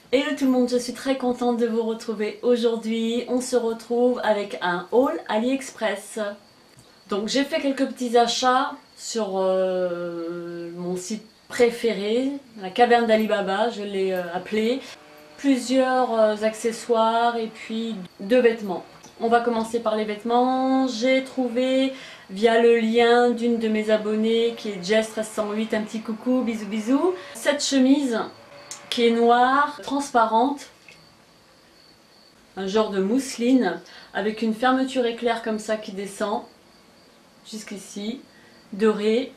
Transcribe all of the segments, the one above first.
Hello tout le monde, je suis très contente de vous retrouver aujourd'hui. On se retrouve avec un haul AliExpress. Donc j'ai fait quelques petits achats sur mon site préféré, la caverne d'Alibaba, je l'ai appelé. Plusieurs accessoires et puis 2 vêtements. On va commencer par les vêtements. J'ai trouvé via le lien d'une de mes abonnées qui est Jess1308, un petit coucou, bisous bisous, cette chemise qui est noire, transparente, un genre de mousseline avec une fermeture éclair comme ça qui descend jusqu'ici, dorée.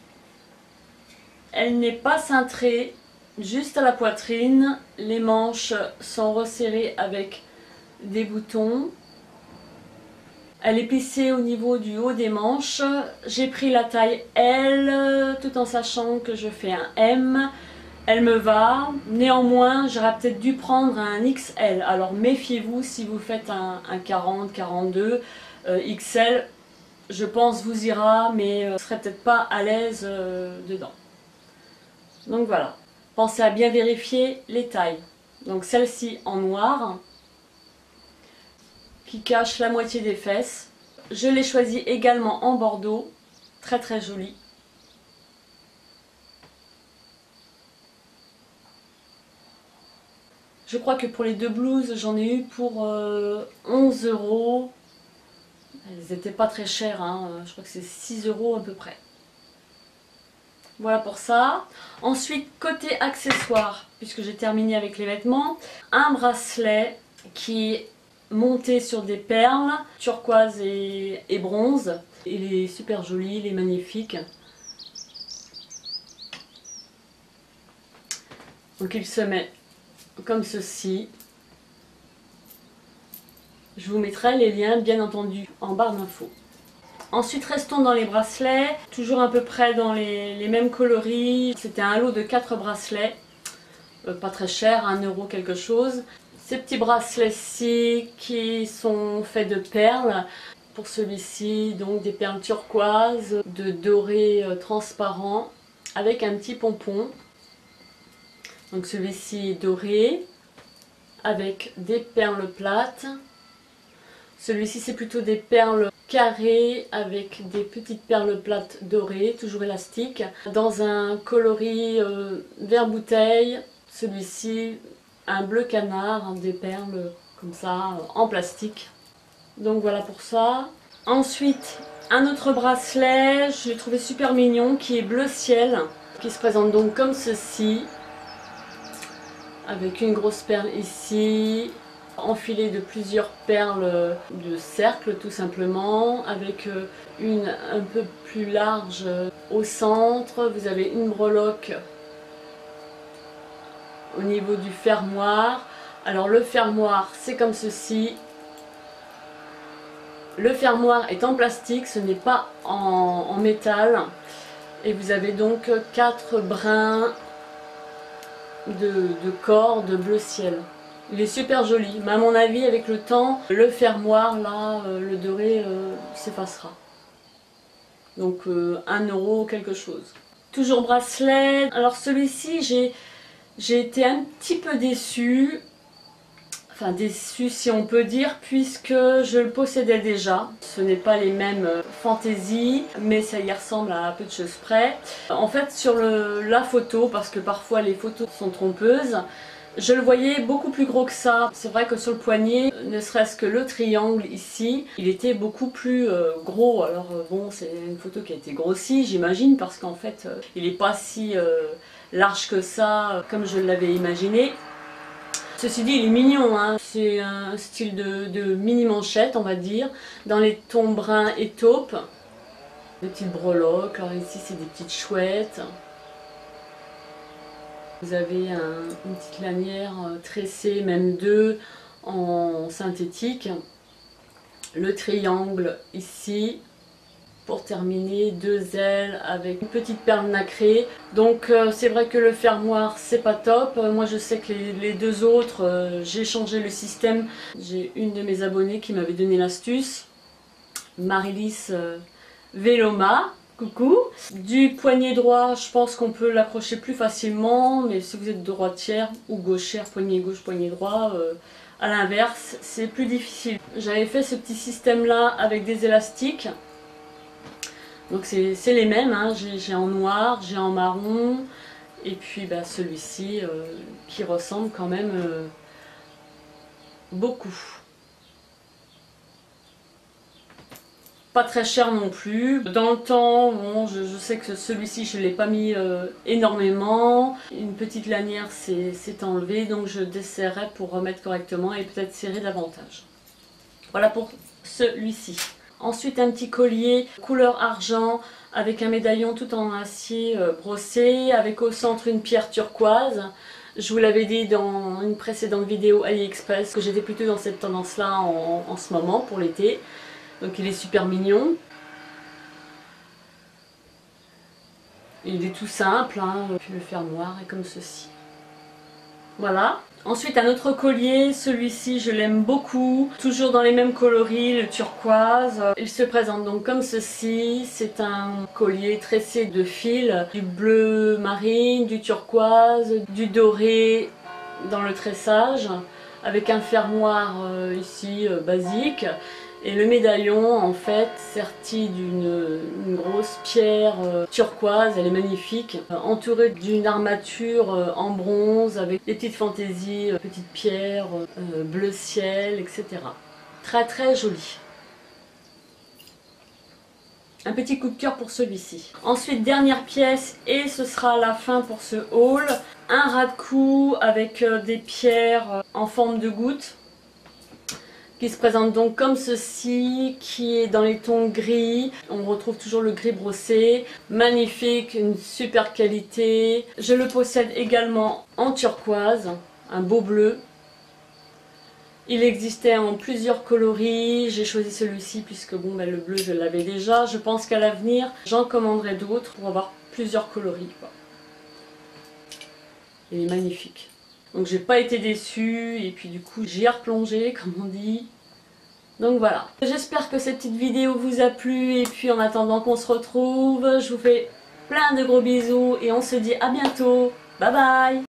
Elle n'est pas cintrée, juste à la poitrine. Les manches sont resserrées avec des boutons. Elle est plissée au niveau du haut des manches. J'ai pris la taille L tout en sachant que je fais un M. Elle me va, néanmoins j'aurais peut-être dû prendre un XL, alors méfiez-vous si vous faites un 40, 42, XL je pense vous ira mais vous ne serez peut-être pas à l'aise dedans. Donc voilà, pensez à bien vérifier les tailles. Donc celle-ci en noir, qui cache la moitié des fesses. Je l'ai choisie également en bordeaux, très très jolie. Je crois que pour les 2 blouses, j'en ai eu pour 11 €. Elles n'étaient pas très chères, hein. Je crois que c'est 6 € à peu près. Voilà pour ça. Ensuite, côté accessoires, puisque j'ai terminé avec les vêtements, un bracelet qui est monté sur des perles, turquoise et bronze. Il est super joli, il est magnifique. Donc il se met comme ceci. Je vous mettrai les liens bien entendu en barre d'infos. Ensuite restons dans les bracelets, toujours à peu près dans les mêmes coloris. C'était un lot de 4 bracelets, pas très cher, 1 € quelque chose. Ces petits bracelets-ci qui sont faits de perles. Pour celui-ci, donc des perles turquoises, de doré transparent avec un petit pompon. Donc celui-ci est doré avec des perles plates. Celui-ci c'est plutôt des perles carrées avec des petites perles plates dorées, toujours élastiques. Dans un coloris vert bouteille. Celui-ci un bleu canard, des perles comme ça en plastique. Donc voilà pour ça. Ensuite un autre bracelet, je l'ai trouvé super mignon, qui est bleu ciel. Qui se présente donc comme ceci. Avec une grosse perle ici, enfilée de plusieurs perles de cercle tout simplement, avec une un peu plus large au centre. Vous avez une breloque au niveau du fermoir. Alors le fermoir c'est comme ceci. Le fermoir est en plastique, ce n'est pas en métal. Et vous avez donc 4 brins de corde bleu ciel. Il est super joli, mais à mon avis avec le temps, le fermoir là, le doré s'effacera. Donc 1 € quelque chose. Toujours bracelet. Alors celui-ci j'ai été un petit peu déçue. Enfin déçue si on peut dire, puisque je le possédais déjà. Ce n'est pas les mêmes fantaisies, mais ça y ressemble à peu de choses près. En fait sur la photo, parce que parfois les photos sont trompeuses, je le voyais beaucoup plus gros que ça. C'est vrai que sur le poignet, ne serait-ce que le triangle ici, il était beaucoup plus gros. Alors bon, c'est une photo qui a été grossie j'imagine, parce qu'en fait il n'est pas si large que ça comme je l'avais imaginé. Ceci dit, il est mignon, hein. C'est un style de mini manchette, on va dire, dans les tons bruns et taupes. Des petites breloques, alors ici c'est des petites chouettes. Vous avez une petite lanière tressée, même 2, en synthétique. Le triangle ici. Pour terminer, 2 ailes avec une petite perle nacrée. Donc c'est vrai que le fermoir c'est pas top. Moi je sais que les 2 autres, j'ai changé le système. J'ai une de mes abonnées qui m'avait donné l'astuce, Marilis Veloma, coucou. Du poignet droit, je pense qu'on peut l'accrocher plus facilement, mais si vous êtes droitière ou gauchère, poignet gauche, poignet droit, à l'inverse, c'est plus difficile. J'avais fait ce petit système là avec des élastiques. Donc c'est les mêmes, hein. J'ai en noir, j'ai en marron, et puis bah, celui-ci qui ressemble quand même beaucoup. Pas très cher non plus. Dans le temps, bon, je sais que celui-ci je ne l'ai pas mis énormément. Une petite lanière s'est enlevée, donc je desserrerai pour remettre correctement et peut-être serrer davantage. Voilà pour celui-ci. Ensuite un petit collier couleur argent avec un médaillon tout en acier brossé, avec au centre une pierre turquoise. Je vous l'avais dit dans une précédente vidéo AliExpress que j'étais plutôt dans cette tendance là en ce moment pour l'été. Donc il est super mignon. Il est tout simple, hein. Puis le fermoir est comme ceci. Voilà. Ensuite un autre collier, celui-ci je l'aime beaucoup, toujours dans les mêmes coloris, le turquoise. Il se présente donc comme ceci, c'est un collier tressé de fils, du bleu marine, du turquoise, du doré dans le tressage, avec un fermoir ici basique. Et le médaillon en fait serti d'une grosse pierre turquoise, elle est magnifique, entourée d'une armature en bronze avec des petites fantaisies, petites pierres, bleu ciel, etc. Très très joli. Un petit coup de cœur pour celui-ci. Ensuite dernière pièce et ce sera la fin pour ce haul. Un ras de cou avec des pierres en forme de gouttes, qui se présente donc comme ceci, qui est dans les tons gris. On retrouve toujours le gris brossé, magnifique, une super qualité. Je le possède également en turquoise, un beau bleu. Il existait en plusieurs coloris, j'ai choisi celui-ci puisque bon, ben, le bleu je l'avais déjà. Je pense qu'à l'avenir j'en commanderai d'autres pour avoir plusieurs coloris, quoi. Il est magnifique. Donc j'ai pas été déçue et puis du coup j'y ai replongé comme on dit. Donc voilà. J'espère que cette petite vidéo vous a plu et puis en attendant qu'on se retrouve, je vous fais plein de gros bisous et on se dit à bientôt. Bye bye.